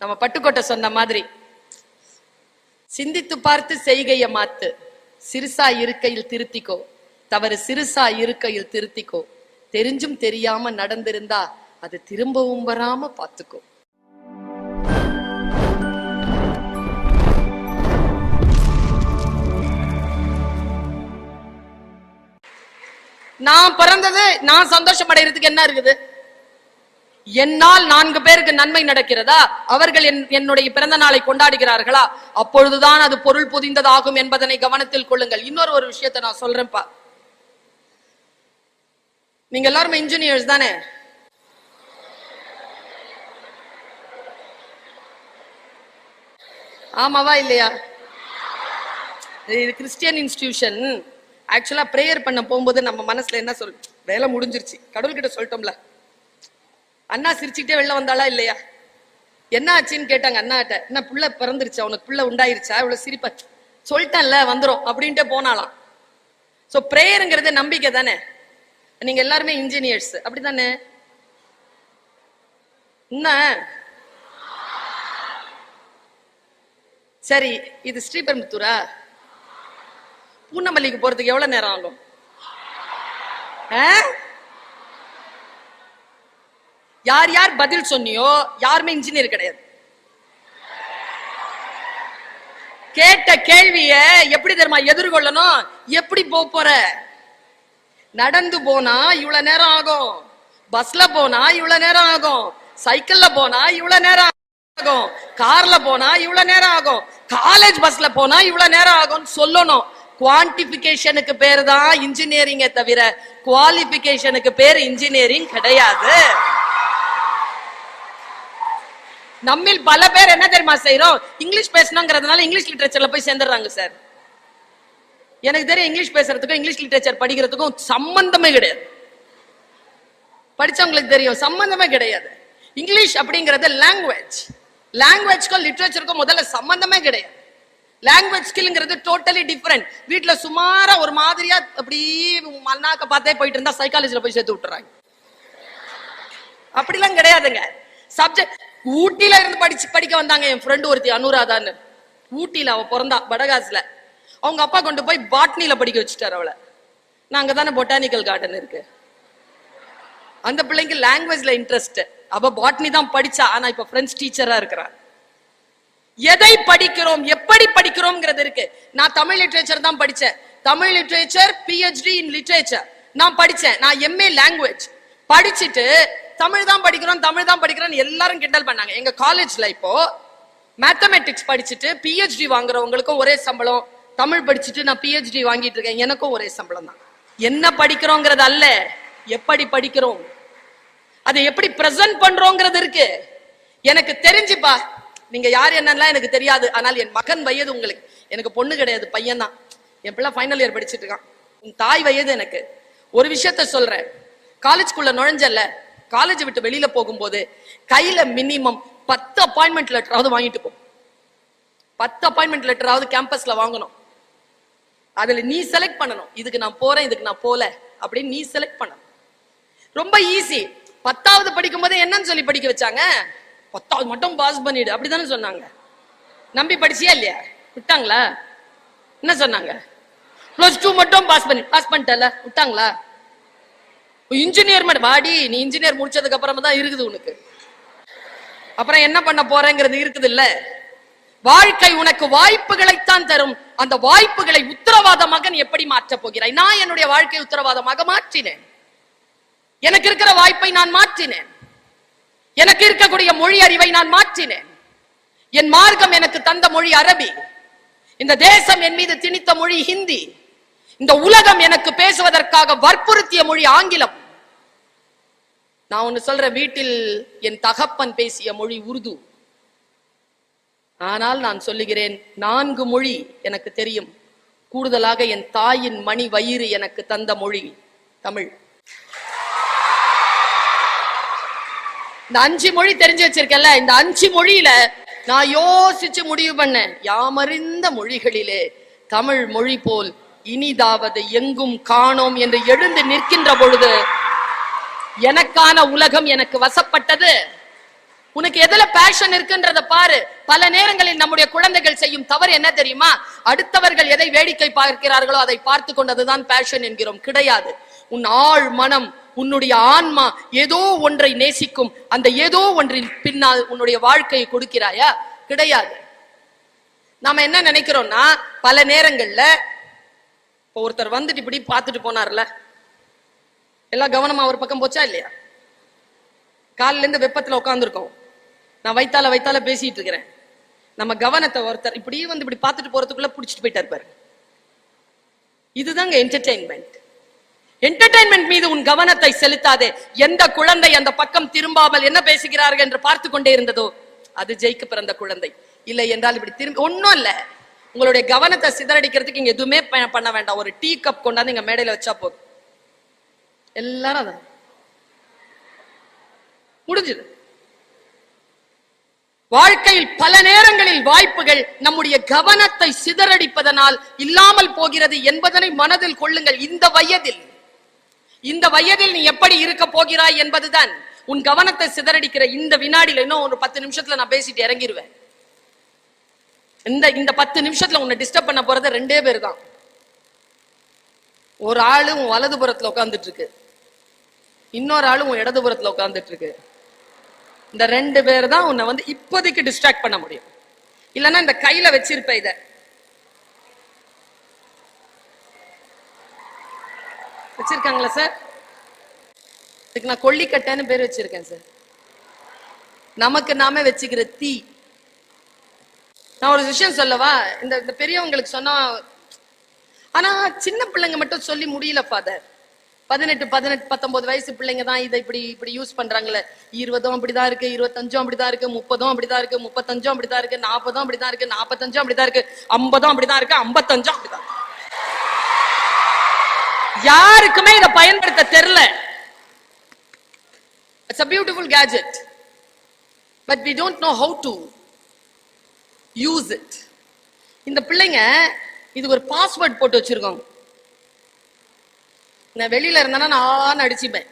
நம்ம பட்டுக்கோட்டை சொன்ன மாதிரி சிந்தித்து பார்த்து செய்கைய மாத்து. சிறுசா இருக்கையில் திருத்திக்கோ, தவறு சிறுசா இருக்கையில் திருத்திக்கோ. தெரிஞ்சும் தெரியாம நடந்திருந்தா அது திரும்பவும் வராம பாத்துக்கோ. நான் பிறந்தது நான் சந்தோஷம் அடைகிறதுக்கு என்ன இருக்குது? என்னால் 4 பேருக்கு நன்மை நடக்கிறதா? அவர்கள் என்னுடைய பிறந்த நாளை கொண்டாடுகிறார்களா? அப்பொழுதுதான் அது பொருள் புதிந்ததாகும் என்பதனை கவனத்தில் கொள்ளுங்கள். இன்னொரு ஒரு விஷயத்தை நான் சொல்றேன்ப்பா. நீங்க எல்லாருமே இன்ஜினியர்ஸ் தானே? ஆமாவா இல்லையா? இது கிறிஸ்டியன் இன்ஸ்டிடியூஷன். ஆக்சுவலா பிரேயர் பண்ண போகும்போது நம்ம மனசுல என்ன சொல், வேலை முடிஞ்சிருச்சு கடவுள்கிட்ட சொல்லிட்டோம்ல. அண்ணா சிரிச்சுக்கிட்டே வெளில வந்தாளா இல்லையா? என்ன ஆச்சுன்னு கேட்டாங்க அண்ணாட்ட. என்ன புள்ள பிறந்துருச்சா, உனக்கு புள்ள உண்டாயிருச்சா? இவ்வளவு சிரிப்பா சொல்லிட்டேன்ல வந்துரும் அப்படின்ட்டு போனாலாம். சோ பிரேயருங்கிறது நம்பிக்கை தானே. நீங்க எல்லாருமே இன்ஜினியர்ஸ் அப்படித்தானே? என்ன சரி, இது ஸ்ரீபெரும்புத்தூரா? பூனமல்லிக்கு போறதுக்கு எவ்வளவு நேரம் ஆகும்? யார் யார் பதில் சொன்னியோ யாருமே இன்ஜினியர் கிடையாது. கேட்ட கேள்விய எப்படி தெரியுமா எதிர்கொள்ளணும்? எப்படி போற? நடந்து போனா இவ்வளவு நேரம் ஆகும், பஸ்ல போனா இவ்வளவு நேரம் ஆகும், சைக்கிள்ல போனா இவ்வளவு நேரம் ஆகும், கார்ல போனா இவ்வளவு நேரம் ஆகும், காலேஜ் பஸ்ல போனா இவ்வளவு நேரம் ஆகும் சொல்லணும். குவான்டிபிகேஷனுக்கு பேரு தான் இன்ஜினியரிங் தவிர குவாலிபிகேஷனுக்கு பேர் இன்ஜினியரிங் கிடையாது. நம்மில் பல பேர் என்ன தெரியுமா செய்யறோம்? இங்கிலீஷ் பேசணுங்கிறதுனால இங்கிலீஷ் லிட்டரேச்சர்ல போய் சேர்ந்துடுறாங்க. சார் எனக்கு தெரியும், இங்கிலீஷ் பேசுறதுக்கும் இங்கிலீஷ் லிட்டரேச்சர் படிக்கிறதுக்கும் சம்பந்தமே கிடையாது. படிச்சவங்களுக்கு தெரியும், சம்பந்தமே கிடையாது. இங்கிலீஷ் அப்படிங்கிறது லாங்குவேஜ். லாங்குவேஜ்க்கும் லிட்டரேச்சருக்கும் முதல்ல சம்பந்தமே கிடையாது. லாங்குவேஜ் ஸ்கில்ங்கிறது டோட்டலி டிஃபரெண்ட். வீட்டுல சுமாரா ஒரு மாதிரியா அப்படி மண்ணாக்க பார்த்தே போயிட்டு இருந்தா சைக்காலஜில போய் சேர்த்து விட்டுறாங்க. அப்படிலாம் கிடையாதுங்க. சப்ஜெக்ட் ஊட்டில இருந்து படிக்க வந்தாங்க. என் ஃப்ரெண்டு ஒருத்தி அனுராதான்னு, ஊட்டியில அவ பிறந்தா படகாஸ்ல. அவங்க அப்பா கொண்டு போய் பாட்னில படிக்க வச்சுட்டாரு அவளை. நான் அங்கதானே பொட்டானிக்கல் கார்டன் இருக்கு. அந்த பிள்ளைங்க லாங்குவேஜ்ல இன்ட்ரெஸ்ட். அவ பாட்னி தான் படிச்சா, ஆனா இப்ப பிரெஞ்சு டீச்சரா இருக்கிறா. எதை படிக்கிறோம், எப்படி படிக்கிறோம்ங்கிறது இருக்கு. நான் தமிழ் லிட்டரேச்சர் தான் படிச்சேன். Tamil literature, PhD in literature நான் படிச்சேன். நான் எம்ஏ லாங்குவேஜ் படிச்சுட்டு தமிழ் தான் படிக்கிறோம் எல்லாரும் கிண்டல் பண்ணாங்க. எங்க காலேஜ்ல இப்போ மேத்தமெட்டிக்ஸ் படிச்சுட்டு பிஹெச்டி வாங்குறவங்களுக்கும் ஒரே சம்பளம், தமிழ் படிச்சுட்டு நான் பிஹெச்டி வாங்கிட்டு இருக்கேன் எனக்கும் ஒரே சம்பளம் தான். என்ன படிக்கிறோங்கிறது அல்ல, எப்படி படிக்கிறோம், அதை எப்படி பிரசன்ட் பண்றோங்கிறது இருக்கு. எனக்கு தெரிஞ்சுப்பா, நீங்க யார் என்னன்னா எனக்கு தெரியாது, ஆனால் என் மகன் வயது உங்களுக்கு. எனக்கு பொண்ணு கிடையாது, பையன் தான். என் பிள்ளை ஃபைனல் இயர் படிச்சுட்டு இருக்கான். உன் தாய் வயது எனக்கு. ஒரு விஷயத்த சொல்றேன், காலேஜ்குள்ள நுழைஞ்சல, காலேஜ் விட்டு வெளியில போகும்போது கையில மினிமம் 10 அப்பாயின்மெண்ட் லெட்டராவது வாங்கிட்டு போ. 10 அப்பாயின்மெண்ட் லெட்டராவது கேம்பஸ்ல வாங்கணும். அதுல நீ செலக்ட் பண்ணணும், இதுக்கு நான் போறேன், இதுக்கு நான் போல அப்படின்னு நீ செலக்ட் பண்ணணும். ரொம்ப ஈஸி. 10வது படிக்கும் போது என்னன்னு சொல்லி படிக்க வச்சாங்க? 10வது மட்டும் பாஸ் பண்ணிடு அப்படித்தானே சொன்னாங்க. நம்பி படிச்சியா இல்லையா? விட்டாங்களா? என்ன சொன்னாங்க? +2 மட்டும் பாஸ் பண்ணிட்டல, விட்டாங்களா? இன்ஜினியர் மட்டும் வாடி, நீ இன்ஜினியர் முடிச்சதுக்கு அப்புறமா தான் இருக்குது உனக்கு. அப்புறம் என்ன பண்ண போறேங்கிறது இருக்குது இல்ல. வாழ்க்கை உனக்கு வாய்ப்புகளைத்தான் தரும். அந்த வாய்ப்புகளை உத்தரவாதமாக நீ எப்படி மாற்ற போகிறாய்? நான் என்னுடைய வாழ்க்கை உத்தரவாதமாக மாற்றினேன். எனக்கு இருக்கிற வாய்ப்பை நான் மாற்றினேன். எனக்கு இருக்கக்கூடிய மொழி அறிவை நான் மாற்றினேன். என் மார்க்கம் எனக்கு தந்த மொழி அரபி. இந்த தேசம் என் மீது திணித்த மொழி ஹிந்தி. இந்த உலகம் எனக்கு பேசுவதற்காக வற்புறுத்திய மொழி ஆங்கிலம். நான் ஒன்னு சொல்றேன், வீட்டில் என் தகப்பன் பேசிய மொழி உருது. ஆனால் நான் சொல்லுகிறேன், 4 மொழி எனக்கு தெரியும். கூடுதலாக என் தாயின் மணி வயிறு எனக்கு தந்த மொழி தமிழ். இந்த 5 மொழி தெரிஞ்சு வச்சிருக்கேன்ல, இந்த 5 மொழியில நான் யோசிச்சு முடிவு பண்ணேன், யாமறிந்த மொழிகளிலே தமிழ் மொழி போல் இனிதாவது எங்கும் காணோம் என்று எழுந்து நிற்கின்ற பொழுது எனக்கான உலகம் எனக்கு வசப்பட்டது. உனக்கு எதுல பேஷன் இருக்குன்றத பாரு. பல நேரங்களில் நம்முடைய குழந்தைகள் செய்யும் தவறு என்ன தெரியுமா? அடுத்தவர்கள் எதை வேடிக்கை பார்க்கிறார்களோ அதை பார்த்து கொண்டதுதான் பேஷன் என்கிறோம். கிடையாது. உன் ஆழ் மனம், உன்னுடைய ஆன்மா ஏதோ ஒன்றை நேசிக்கும். அந்த ஏதோ ஒன்றின் பின்னால் உன்னுடைய வாழ்க்கையை கொடுக்கிறாயா? கிடையாது. நாம என்ன நினைக்கிறோம்னா, பல நேரங்கள்ல இப்போ ஒருத்தர் வந்துட்டு இப்படி பார்த்துட்டு போனார்ல, எல்லாம் கவனமா ஒரு பக்கம் போச்சா இல்லையா? காலில இருந்து வெப்பத்துல உட்காந்துருக்கோம், நான் வைத்தால பேசிட்டு இருக்கிறேன். நம்ம கவனத்தை ஒருத்தர் இப்படி வந்து இப்படி பார்த்துட்டு போறதுக்குள்ள புடிச்சிட்டு போயிட்டார் பாரு. இதுதாங்க என்டர்டெயின்மெண்ட். என்டர்டெயின்மெண்ட் மீது உன் கவனத்தை செலுத்தாதே. எந்த குழந்தை அந்த பக்கம் திரும்பாமல் என்ன பேசுகிறார்கள் என்று பார்த்து கொண்டே இருந்ததோ அது ஜெயிக்க பிறந்த குழந்தை. இல்லை என்றால் இப்படி திரும்பி ஒன்னும் இல்ல. உங்களுடைய கவனத்தை சிதறடிக்கிறதுக்கு இங்க எதுவுமே பண்ண வேண்டாம். ஒரு டீ கப் கொண்டாந்து இங்க மேடையில வச்சா போதும், எல்லாரும் அதான் முடிஞ்சது. வாழ்க்கையில் பல நேரங்களில் வாய்ப்புகள் நம்முடைய கவனத்தை சிதறடிப்பதனால் இல்லாமல் போகிறது என்பதனை மனதில் கொள்ளுங்கள். இந்த வயதில் நீ எப்படி இருக்க போகிறாய் என்பதுதான் உன் கவனத்தை சிதறடிக்கிற. இந்த வினாடியில இன்னும் ஒரு 10 நிமிஷத்துல நான் பேசிட்டு இறங்கிடுவேன். இந்த 10 நிமிஷத்துல உன்னை டிஸ்டர்ப் பண்ண போறது 2 பேர் தான். ஒரு ஆளு உன் வலதுபுறத்துல உட்கார்ந்துட்டு இருக்கு, இன்னொரு ஆளு உன் இடதுபுறத்துல உட்கார்ந்துட்டு இருக்கு. இந்த 2 பேர் தான் உன்னை வந்து இப்போதைக்கு டிஸ்ட்ராக்ட் பண்ண முடியும். இல்லைன்னா இந்த கையில வச்சிருப்ப இத வச்சிருக்காங்களா சார்? இதுக்கு நான் கொல்லிக்கட்டைன்னு பேர் வச்சிருக்கேன் சார். நமக்கு நாமே வச்சுக்கிற தீ. நான் ஒரு விஷயம் சொல்லவா? இந்த பெரியவங்களுக்கு சொன்னா, ஆனா சின்ன பிள்ளைங்க மட்டும் சொல்லி முடியல ஃபாதர். 18, 19 வயசு பிள்ளைங்க தான் இதை இப்படி யூஸ் பண்றாங்களே. 20 அப்படிதான் இருக்கு, 25 அப்படிதான் இருக்கு, 30 அப்படிதான் இருக்கு, 35 அப்படிதான் இருக்கு, 40 அப்படிதான் இருக்கு, 45 அப்படிதான் இருக்கு, 50 அப்படிதான் இருக்கு, 55 அப்படிதான். யாருக்குமே இதை பயன்படுத்த தெரியல. It's a beautiful gadget, but we don't know how to use it. இந்த பிள்ளைங்க இது ஒரு பாஸ்வேர்ட் போட்டு வச்சிருக்காங்க. நான் வெளியில இருந்தானா நான் அடிச்சுப்பேன்.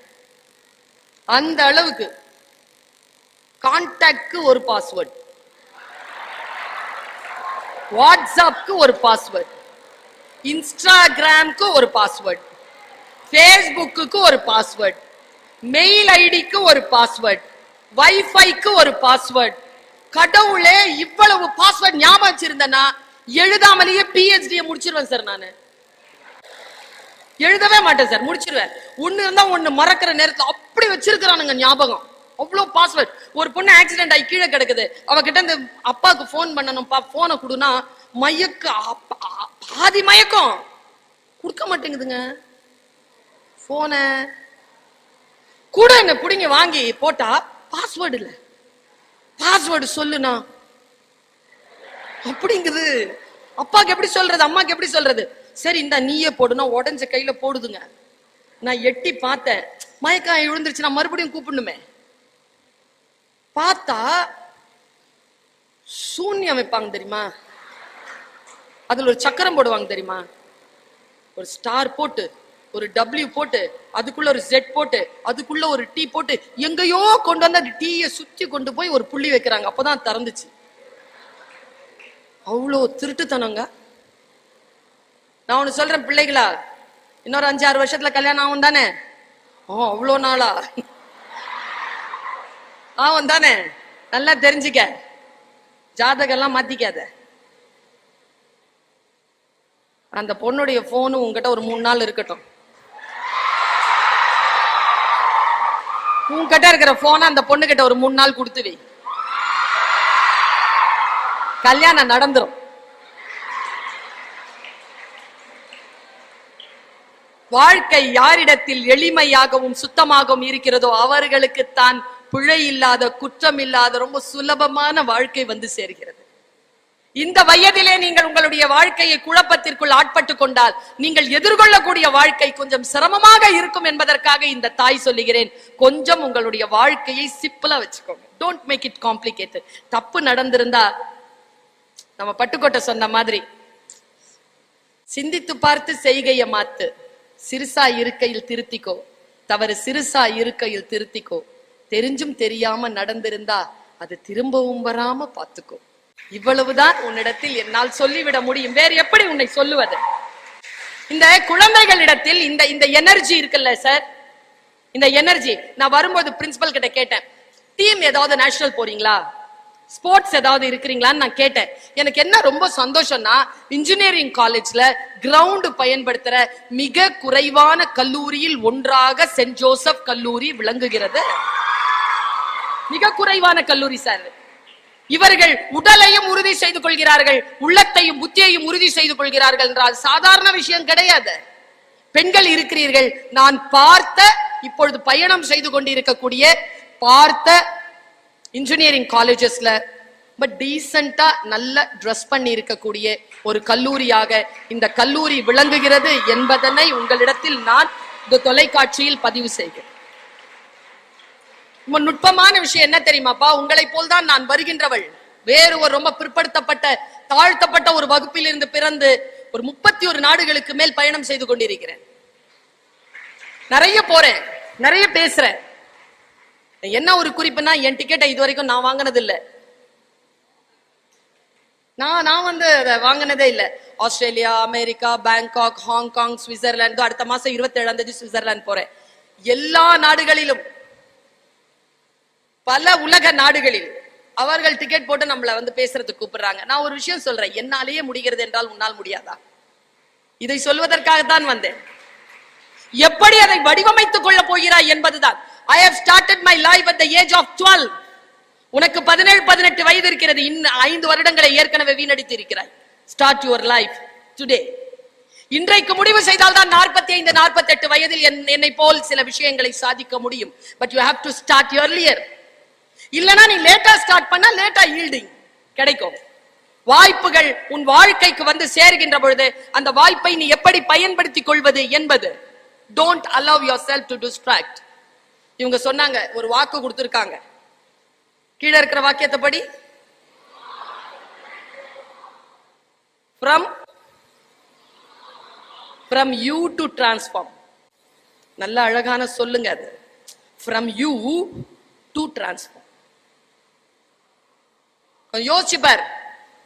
அந்த அளவுக்கு கான்டாக்ட்க்கு ஒரு பாஸ்வேர்ட், வாட்ஸ்அப்க்கு ஒரு பாஸ்வேர்ட், இன்ஸ்டாகிராம்க்கு ஒரு பாஸ்வேர்ட், ஃபேஸ்புக்கு ஒரு பாஸ்வேர்ட், மெயில் ஐடிக்கு ஒரு பாஸ்வேர்ட், வைஃபைக்கு ஒரு பாஸ்வேர்ட். கடவுளே, இவ்வளவு பாஸ்வேர்ட் ஞாபகம் வச்சிருந்தேன்னா எழுதாமலேயே PhD முடிச்சிருவேன் சார். நானு எழுதவே மாட்டேன் சார், முடிச்சிருவேன். ஒண்ணு இருந்தா ஒண்ணு மறக்கிற நேரத்துல அப்படி வச்சிருக்கிறானுங்க ஞாபகம். அவ்வளவு பாஸ்வேர்ட். ஒரு பொண்ணு ஆக்சிடென்ட் ஆகி கீழே கிடக்குது, அவகிட்ட இந்த அப்பாவுக்கு போன் பண்ணணும்ப்பா, போனை கொடுனா பாதி மயக்கம் கொடுக்க மாட்டேங்குதுங்க. போன கூட என்ன புடிங்க வாங்கி போட்டா பாஸ்வேர்டு இல்ல, பாஸ்வேர்டு சொல்லுனா அப்படிங்குது. அப்பாக்கு எப்படி சொல்றது, அம்மாக்கு எப்படி சொல்றது? சரி இந்த நீயே போடுனா உடஞ்ச கையில போடுதுங்க. நான் எட்டி பார்த்தேன், மயக்கம் விழுந்துருச்சு, நான் மறுபடியும் கூப்பிடணுமே. பார்த்தா சூன்யம் வைப்பாங்க தெரியுமா, அதுல ஒரு சக்கரம் போடுவாங்க தெரியுமா, ஒரு ஸ்டார் போட்டு ஒரு W போட்டு அதுக்குள்ள ஒரு Z போட்டு அதுக்குள்ள ஒரு T போட்டு எங்கேயோ கொண்டு வந்து அந்த டீயை சுத்தி கொண்டு போய் ஒரு புள்ளி வைக்கிறாங்க. அப்பதான் திறந்துச்சு. அவ்வளோ திருட்டுத்தனங்க. நான் ஒண்ணு சொல்றேன் பிள்ளைகளா, இன்னொரு 5-6 வருஷத்துல கல்யாணம் ஆகும் தானே? அவ்வளோ நாளா ஆகும் தானே? நல்லா தெரிஞ்சுக்க, ஜாதகம் எல்லாம் மாத்திக்காத. அந்த பொண்ணுடைய போனு உங்ககிட்ட ஒரு 3 நாள் இருக்கட்டும். உங்ககிட்ட இருக்கிற போன அந்த பொண்ணு கிட்ட ஒரு 3 நாள் கொடுத்து வை, கல்யாணம் நடந்துரும். வாழ்க்கை யாரிடத்தில் எளிமையாகவும் சுத்தமாகவும் இருக்கிறதோ அவர்களுக்கு தான் பிழை இல்லாத, குற்றம் இல்லாத, ரொம்ப சுலபமான வாழ்க்கை வந்து சேர்கிறது. இந்த வயதிலே நீங்கள் உங்களுடைய வாழ்க்கையை குழப்பத்திற்குள் ஆட்பட்டு கொண்டால் நீங்கள் எதிர்கொள்ளக்கூடிய வாழ்க்கை கொஞ்சம் சிரமமாக இருக்கும் என்பதற்காக இந்த தாய் சொல்லுகிறேன், கொஞ்சம் உங்களுடைய வாழ்க்கையை சிம்பிளா வச்சுக்கோங்க. Don't make it complicated. தப்பு நடந்திருந்தா நம்ம பட்டுக்கோட்டை சொன்ன மாதிரி சிந்தித்து பார்த்து செய்கைய மாத்து. சிறுசா இருக்கையில் திருத்திக்கோ, தவறு சிறுசா இருக்கையில் திருத்திக்கோ. தெரிஞ்சும் தெரியாம நடந்திருந்தா அது திரும்பவும் வராம பாத்துக்கோ. இவ்வளவுதான் உன்னிடத்தில் என்னால் சொல்லிவிட முடியும். வேறு எப்படி உன்னை சொல்லுவது? இந்த குழந்தைகளிடத்தில் இந்த இந்த எனர்ஜி இருக்குல்ல சார், இந்த எனர்ஜி. நான் வரும்போது பிரின்சிபல் கிட்ட கேட்டேன், டீம் ஏதாவது நேஷனல் போறீங்களா, ஸ்போர்ட்ஸ் ஏதாவது இருக்கிறீங்களான்னு நான் கேட்டேன். எனக்கு என்ன ரொம்ப சந்தோஷம்னா, இன்ஜினியரிங் காலேஜ்ல கிரவுண்ட் பயன்படுத்துற மிக குறைவான கல்லூரியில் ஒன்றாக சென்ட் ஜோசப் கல்லூரி விளங்குகிறது. மிக குறைவான கல்லூரி சார். இவர்கள் உடலையும் உறுதி செய்து கொள்கிறார்கள், உள்ளத்தையும் புத்தியையும் உறுதி செய்து கொள்கிறார்கள் என்றால் சாதாரண விஷயம் கிடையாது. பெண்கள் இருக்கிறீர்கள், நான் பார்த்த இப்பொழுது பயணம் செய்து கொண்டிருக்கக்கூடிய பார்த்த இன்ஜினியரிங் காலேஜஸ்ல பட் டீசென்ட்டா நல்ல ட்ரெஸ் பண்ணி இருக்கக்கூடிய ஒரு கல்லூரியாக இந்த கல்லூரி விளங்குகிறது என்பதனை உங்களிடத்தில் நான் இந்த தொலைக்காட்சியில் பதிவு செய்கிறேன். நுட்பமான விஷயம் என்ன தெரியுமாப்பா, உங்களை போல்தான் நான் வருகின்றவள். வேறு ஒரு ரொம்ப பிற்படுத்தப்பட்ட தாழ்த்தப்பட்ட ஒரு வகுப்பில் இருந்து பிறந்து ஒரு 31 நாடுகளுக்கு மேல் பயணம் செய்து கொண்டிருக்கிறேன். நிறைய போறேன், நிறைய பேசுறேன். என்ன ஒரு குறிப்புனா, என் டிக்கெட்டை இது வரைக்கும் நான் வாங்கினது இல்லை. நான் வந்து வாங்கினதே இல்லை. Australia, America, Bangkok, Hong Kong, Switzerland, அடுத்த மாசம் 27ஆம் தேதி சுவிட்சர்லாந்து போறேன். எல்லா நாடுகளிலும், பல உலக நாடுகளில் அவர்கள் டிக்கெட் போட்டு நம்மள வந்து பேசுறதுக்கு கூப்பிடுறாங்க. நான் ஒரு விஷயம் சொல்றேன், என்னாலேயே முடிகிறது என்றால் உன்னால் முடியாதா? இதை சொல்வதற்காகத்தான் வந்தேன். எப்படி அதை வடிவமைத்துக் கொள்ள போகிறாய் என்பதுதான். I have started my life at the age of 12. உனக்கு 17-18 வயது இருக்கிறது. இன்னும் 5 வருடங்களை ஏற்கனவே வீணடித்து இருக்கிறாய். Start your life today. இன்றைக்கு முடிவு செய்தால் தான் 45-48 வயதில் என்னை போல் சில விஷயங்களை சாதிக்க முடியும். But you have to start earlier. இல்லனா நீ லேட்டா ஸ்டார்ட் பண்ணா லேட்டா ஈல்டிங் கிடைக்கும். வாய்ப்புகள் உன் வாழ்க்கைக்கு வந்து சேர்கின்ற பொழுது அந்த வாய்ப்பை நீ எப்படி பயன்படுத்திக் கொள்வது என்பது. Don't allow yourself to distract. இவங்க சொன்னாங்க, ஒரு வாக்கு கொடுத்திருக்காங்க. கீழே இருக்கிற வாக்கியத்தை படி. from you to transform. நல்ல அழகான சொல்லுங்க அது. from you to transform. யோசிப்பார்.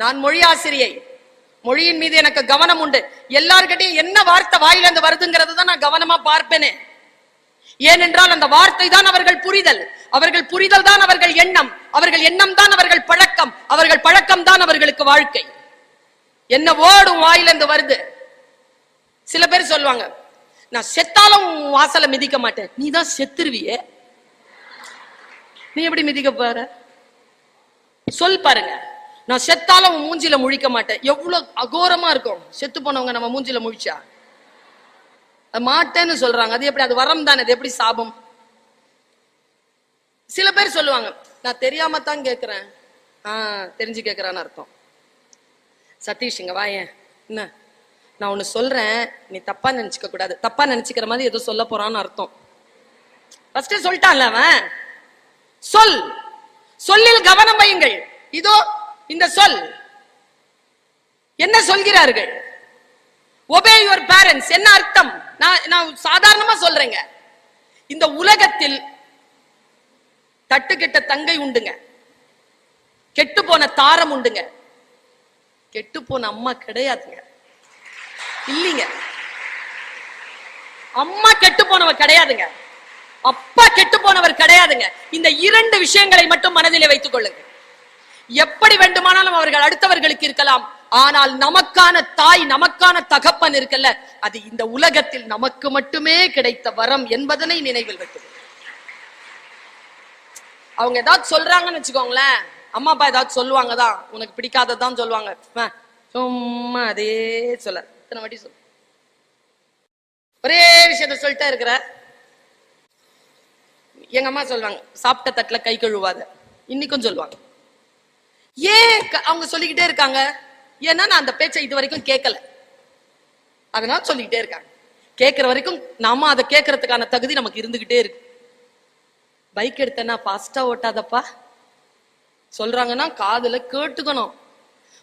நான் மொழி ஆசிரியை, மொழியின் மீது எனக்கு கவனம் உண்டு. எல்லார்கிட்டையும் என்ன வார்த்தை வாயிலிருந்து வருதுங்கிறது தான் நான் கவனமா பார்ப்பேனே. ஏனென்றால் அந்த வார்த்தை தான் அவர்கள் புரிதல், அவர்கள் புரிதல் தான் அவர்கள் எண்ணம், அவர்கள் எண்ணம் தான் அவர்கள் பழக்கம், அவர்கள் பழக்கம் தான் அவர்களுக்கு வாழ்க்கை. என்ன ஓடும் வாயிலிருந்து வருது. சில பேர் சொல்லுவாங்க, நான் செத்தாலும் வாசலை மிதிக்க மாட்டேன். நீ தான் செத்துருவியே, நீ எப்படி மிதிக்க போற? சொல் பாருங்க. நான் செத்தாலும் மூஞ்சில முழிக்க மாட்டேன். எவ்வளவு அகோரமா இருக்கும். செத்து போனவங்க நம்ம மூஞ்சில முழிச்சா மாட்டேன்னு சொல்றாங்க. அது எப்படி? அது வரம் தானே, அது எப்படி சாபம்? சில பேர் சொல்லுவாங்க, நான் தெரியாம தான் கேட்கிறேன். தெரிஞ்சு கேட்கிறான்னு அர்த்தம். சதீஷ் இங்க வாயேன். என்ன, நான் ஒண்ணு சொல்றேன், நீ தப்பா நினைச்சுக்க கூடாது. தப்பா நினைச்சுக்கிற மாதிரி ஏதோ சொல்ல போறான்னு அர்த்தம். ஃபர்ஸ்டே சொல்லிட்டான்ல அவன். சொல், சொல்லில் கவனம் வையுங்கள். இதோ இந்த சொல் என்ன சொல்கிறார்கள்? obey your parents. என்ன அர்த்தம்? நான் சாதாரணமா சொல்றேங்க. இந்த உலகத்தில் தட்டுக்கெட்ட தங்கை உண்டுங்க, கெட்டு போன தாரம் உண்டுங்க, கெட்டு போன அம்மா கிடையாதுங்க. இல்லீங்க, அம்மா கெட்டு போனவர் கிடையாதுங்க, அப்பா கெட்டு போனவர் கிடையாதுங்க. இந்த 2 விஷயங்களை மட்டும் மனதிலே வைத்துக் கொள்ளுங்க. எப்படி வேண்டுமானாலும் அவர்கள் அடுத்தவர்களுக்கு இருக்கலாம், ஆனால் நமக்கான தாய், நமக்கான தகப்பன் இருக்கல்ல, அது இந்த உலகத்தில் நமக்கு மட்டுமே கிடைத்த வரம் என்பதனை நினைவில் வைத்து. அவங்க ஏதாவது சொல்றாங்கன்னு வச்சுக்கோங்களேன், அம்மா அப்பா ஏதாவது சொல்லுவாங்க தான், உனக்கு பிடிக்காததான் சொல்லுவாங்க. சும்மா அதே சொல்ல, இத்தனை வாட்டி சொல்ல, ஒரே விஷயத்த சொல்லிட்டே இருக்கிற. எங்க அம்மா சொல்லுவாங்க, சாப்பிட்ட தட்டுல கை கழுவாத. இன்னைக்கும் சொல்லுவாங்க. ஏன் அவங்க சொல்லிக்கிட்டே இருக்காங்க? ஏன்னா நான் அந்த பேச்சை இது வரைக்கும் கேட்கல, அதனால சொல்லிக்கிட்டே இருக்காங்க. கேட்கிற வரைக்கும் நாம அதை கேட்கறதுக்கான தகுதி நமக்கு இருந்துகிட்டே இருக்கு. பைக் எடுத்தேன்னா ஃபாஸ்டா ஓட்டாதப்பா சொல்றாங்கன்னா காதுல கேட்டுக்கணும்.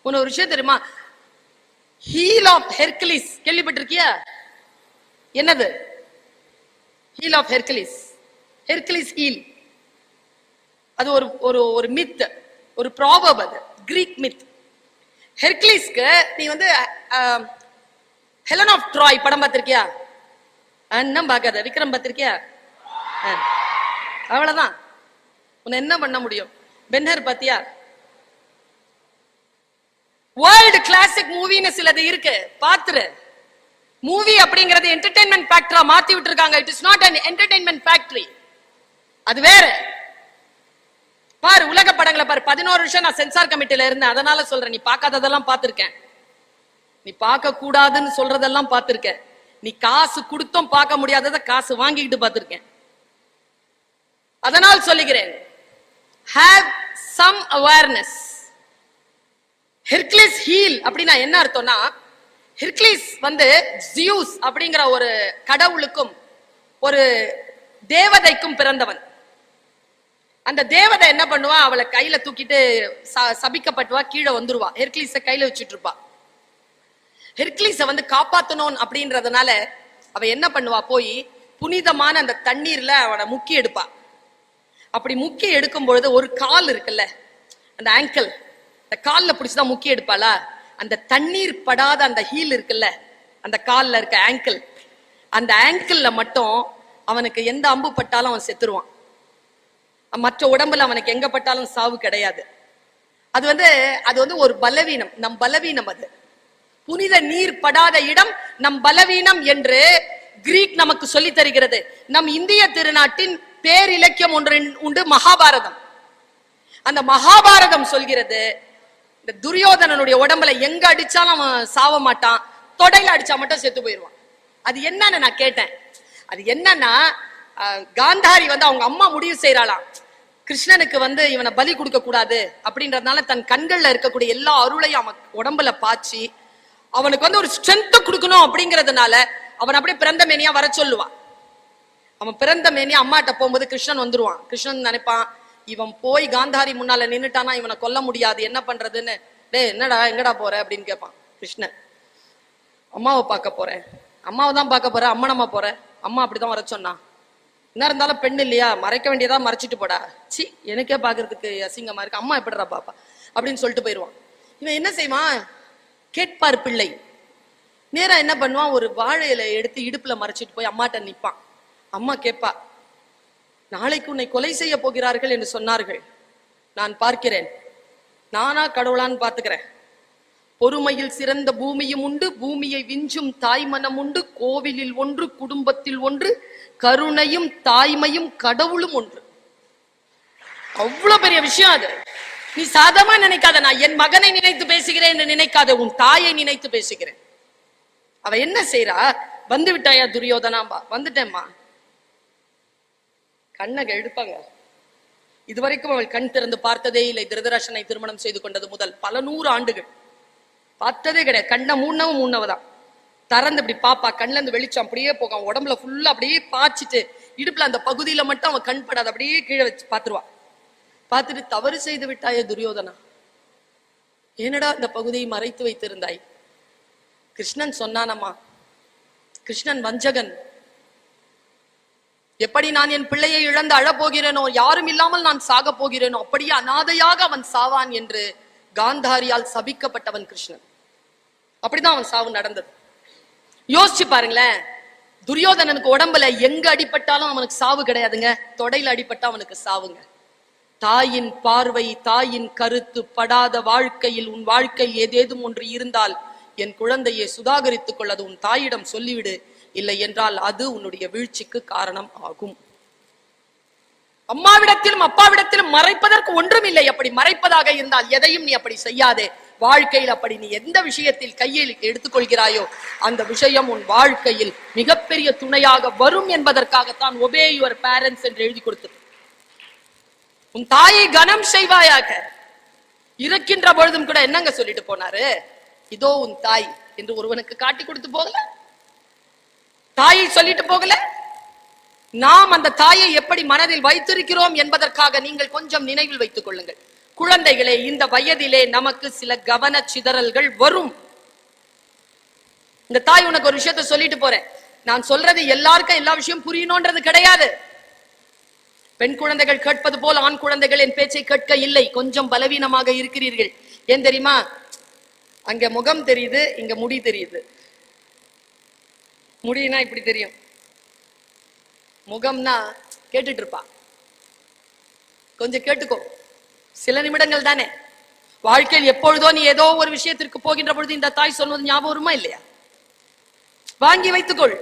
உன்ன ஒரு விஷயம் தெரியுமா? ஹீல் ஆஃப் ஹெர்குலிஸ் கேள்விப்பட்டிருக்கியா? என்னது heel of Hercules? Hercules heel அது ஒரு ஒரு ஒரு மித், ஒரு ப்ராவர்ப், அது கிரீக் மித். ஹெர்குலிஸ்க்கு நீ வந்து ஹெலன் ஆஃப் ட்ராய் படம் பார்த்திருக்கியா? இன்னும் பார்க்காத. விக்ரம் பார்த்திருக்கியா? அவ்வளவுதான். உன்னை என்ன பண்ண முடியும்? பென்ஹர் பாத்தியா? வேர்ல்டு கிளாசிக் மூவின்னு சிலது இருக்கு, பாத்துரு. மூவி அப்படிங்கறது என்டர்டெயின்மெண்ட் ஃபேக்டரா மாத்தி விட்டுருக்காங்க. It is not an entertainment factory. அது வேற. பாரு, உலக படங்களை பாரு. 11 வருஷம் நான் சென்சார் கமிட்டில இருந்தேன், அதனால சொல்றேன். நீ பார்க்காததெல்லாம் பார்த்திருக்கேன். நீ பார்க்க கூடாதுன்னு சொல்றதெல்லாம் பார்த்திருக்கேன். நீ காசு கொடுத்தும் பார்க்க முடியாததை காசு வாங்கிக்கிட்டு பார்த்திருக்கேன். அதனால் சொல்லுகிறேன், have some awareness. Hercules heel அப்படின்னா என்ன அர்த்தம்னா, ஹெர்குலிஸ் வந்து ஜியூஸ் அப்படிங்கிற ஒரு கடவுளுக்கும் ஒரு தேவதைக்கும் பிறந்தவன். அந்த தேவதை என்ன பண்ணுவா, அவளை கையில தூக்கிட்டு சபிக்கப்பட்டுவா, கீழே வந்துருவா, ஹெர்குலிஸ கையில வச்சுட்டு இருப்பா. ஹெர்குலிஸ வந்து காப்பாத்தணும் அப்படின்றதுனால அவ என்ன பண்ணுவா, போய் புனிதமான அந்த தண்ணீர்ல அவனை முக்கி எடுப்பா. அப்படி முக்கி எடுக்கும் பொழுது ஒரு கால் இருக்குல்ல, அந்த ஆங்கிள், அந்த கால்ல பிடிச்சுதான் முக்கி எடுப்பாளா. அந்த தண்ணீர் படாத அந்த ஹீல் இருக்குல்ல, அந்த கால்ல இருக்க ஆங்கிள், அந்த ஆங்கிள்ல மட்டும் அவனுக்கு எந்த அம்பு பட்டாலும் அவன் செத்துருவான். மற்ற உடம்புல அவனுக்கு எங்க பட்டாலும் சாவு கிடையாது. அது வந்து ஒரு பலவீனம், நம் பலவீனம். அது புனித நீர் படாத இடம் நம் பலவீனம் என்று கிரீக் நமக்கு சொல்லி தருகிறது. நம் இந்திய திருநாட்டின் பேரிலக்கியம் ஒன்று உண்டு, மகாபாரதம். அந்த மகாபாரதம் சொல்கிறது, இந்த துரியோதனனுடைய உடம்புல எங்க அடிச்சாலும் அவன் சாவ மாட்டான், தொடையில அடிச்சா மட்டும் செத்து போயிடுவான். அது என்னன்னு நான் கேட்டேன். அது என்னன்னா, காந்தாரி வந்து அவங்க அம்மா முடிவு செய்யறாளாம், கிருஷ்ணனுக்கு வந்து இவனை பலி கொடுக்க கூடாது அப்படின்றதுனால தன் கண்கள்ல இருக்கக்கூடிய எல்லா அருளையும் அவன் உடம்புல பாய்ச்சி அவனுக்கு வந்து ஒரு ஸ்ட்ரென்த் கொடுக்கணும் அப்படிங்கறதுனால அவன் அப்படியே பிறந்த மேனியா வர சொல்லுவான். அவன் பிறந்த மேனியா அம்மாட்ட போகும்போது கிருஷ்ணன் வந்துருவான். கிருஷ்ணன் நினைப்பான், இவன் போய் காந்தாரி முன்னால நின்னுட்டானா இவனை கொல்ல முடியாது, என்ன பண்றதுன்னு. டே என்னடா எங்கடா போற அப்படின்னு கேட்பான் கிருஷ்ணன். அம்மாவை பார்க்க போறேன். அம்மாவை தான் பார்க்க போற, அம்மனம்மா போற. அம்மா அப்படிதான் வர சொன்னா. என்ன இருந்தாலும் பெண் இல்லையா, மறைக்க வேண்டியதா மறைச்சிட்டு போடா. சி, எனக்கே பாக்குறதுக்கு அசிங்கமா இருக்கு, அம்மா எப்படிடா பாப்பா அப்படின்னு சொல்லிட்டு போயிடுவான். இவன் என்ன செய்வான், கேட்பார் பிள்ளை. நேரா என்ன பண்ணுவான், ஒரு வாழையில எடுத்து இடுப்புல மறைச்சிட்டு போய் அம்மாட்ட நிப்பான். அம்மா கேட்பா, நாளைக்கு உன்னை கொலை செய்ய போகிறார்கள் என்று சொன்னார்கள், நான் பார்க்கிறேன், நானா கடவுளான்னு பாத்துக்கிறேன். பொறுமையில் சிறந்த பூமியும் உண்டு, பூமியை விஞ்சும் தாய்மனம் உண்டு, கோவிலில் ஒன்று, குடும்பத்தில் ஒன்று, கருணையும் தாய்மையும் கடவுளும் ஒன்று. அவ்வளவு பெரிய விஷயம் அது. நீ சாதமா நினைக்காத, நான் என் மகனை நினைத்து பேசுகிறேன் என்று நினைக்காத, உன் தாயை நினைத்து பேசுகிறேன். அவ என்ன செய்யறா, வந்து விட்டாயா துரியோதனாம்பா, வந்துட்டேம்மா. கண்ணை எடுப்பாங்க. இதுவரைக்கும் அவள் கண் திறந்து பார்த்ததே இல்லை. திருதராஷனை திருமணம் செய்து கொண்டது முதல் பல 100 ஆண்டுகள் பார்த்ததே கிடையாது. கண்ணை மூணவதான் திறந்து இப்படி பாப்பா, கண்ணுல இருந்து வெளிச்சம் அப்படியே போகும், உடம்புல ஃபுல்லா அப்படியே பாய்ச்சிட்டு இடுப்புல அந்த பகுதியில மட்டும் அவன் கண் படாது, அப்படியே கீழே வச்சு பாத்துருவா. பார்த்துட்டு, தவறு செய்து விட்டாய துரியோதனா, ஏனடா இந்த பகுதியை மறைத்து வைத்திருந்தாய்? கிருஷ்ணன் சொன்னானம்மா, கிருஷ்ணன் வஞ்சகன். எப்படி நான் என் பிள்ளையை இழந்து அழப்போகிறேனோ, யாரும் இல்லாமல் நான் சாக போகிறேனோ, அப்படியே அனாதையாக அவன் சாவான் என்று காந்தாரியால் சபிக்கப்பட்டவன் கிருஷ்ணன். அப்படிதான் அவன் சாவு நடந்தது. யோசிச்சு பாருங்களேன், துரியோதனனுக்கு உடம்புல எங்க அடிபட்டாலும் அவனுக்கு சாவு கிடையாதுங்க, தொடையில அடிபட்டா அவனுக்கு சாவுங்க. தாயின் பார்வை, தாயின் கருத்து படாத வாழ்க்கையில் உன் வாழ்க்கையில் ஏதேதும் ஒன்று இருந்தால் என் குழந்தையை சுதாகரித்துக் கொள்ளது உன் தாயிடம் சொல்லிவிடு, இல்லை என்றால் அது உன்னுடைய வீழ்ச்சிக்கு காரணம் ஆகும். அம்மாவிடத்திலும் அப்பாவிடத்திலும் மறைப்பதற்கு ஒன்றும் இல்லை. அப்படி மறைப்பதாக இருந்தால் எதையும் நீ அப்படி செய்யாதே. வாழ்க்கையில் அப்படி நீ எந்த விஷயத்தில் கையில் எடுத்துக்கொள்கிறாயோ அந்த விஷயம் உன் வாழ்க்கையில் மிகப்பெரிய துணையாக வரும் என்பதற்காகத்தான் ஒபே யுவர் பேரண்ட்ஸ் என்று எழுதி கொடுத்தது. உன் தாயை கனம் செய்வாயாக. இருக்கின்ற பொழுதும் கூட என்னங்க சொல்லிட்டு போனாரு, இதோ உன் தாய் என்று ஒருவனுக்கு காட்டி கொடுத்து போகல, தாயை சொல்லிட்டு போகல. நாம் அந்த தாயை எப்படி மனதில் வைத்திருக்கிறோம் என்பதற்காக நீங்கள் கொஞ்சம் நினைவில் வைத்துக் கொள்ளுங்கள். குழந்தைகளே, இந்த வயதிலே நமக்கு சில கவன சிதறல்கள் வரும். இந்த தாய் உனக்கு ஒரு விஷயத்த சொல்லிட்டு போறேன், நான் சொல்றது எல்லாருக்கும் எல்லா விஷயம் புரியணும்ன்றது கிடையாது. பெண் குழந்தைகள் கேட்பது போல் ஆண் குழந்தைகள் என் பேச்சை கேட்க இல்லை. கொஞ்சம் பலவீனமாக இருக்கிறீர்கள். ஏன் தெரியுமா? அங்க முகம் தெரியுது, இங்க முடி தெரியுது. முடினா இப்படி தெரியும், முகம்னா கேட்டுட்டு இருப்பா. கொஞ்சம் கேட்டுக்கோ, சில நிமிடங்கள் தானே. வாழ்க்கையில் எப்பொழுதோ நீ ஏதோ ஒரு விஷயத்திற்கு போகின்ற பொழுது இந்த தாய் சொல்வது ஞாபகம் வருமா இல்லையா? வாங்கி வைத்துக்கொள்.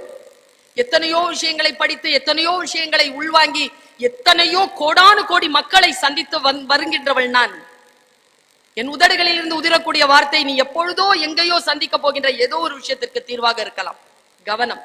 எத்தனையோ விஷயங்களை படித்து, எத்தனையோ விஷயங்களை உள்வாங்கி, எத்தனையோ கோடானு கோடி மக்களை சந்தித்து வருகின்றவள் நான். என் உதடுகளில் இருந்து உதிரக்கூடிய வார்த்தை நீ எப்பொழுதோ எங்கேயோ சந்திக்க போகின்ற ஏதோ ஒரு விஷயத்திற்கு தீர்வாக இருக்கலாம். கவனம்.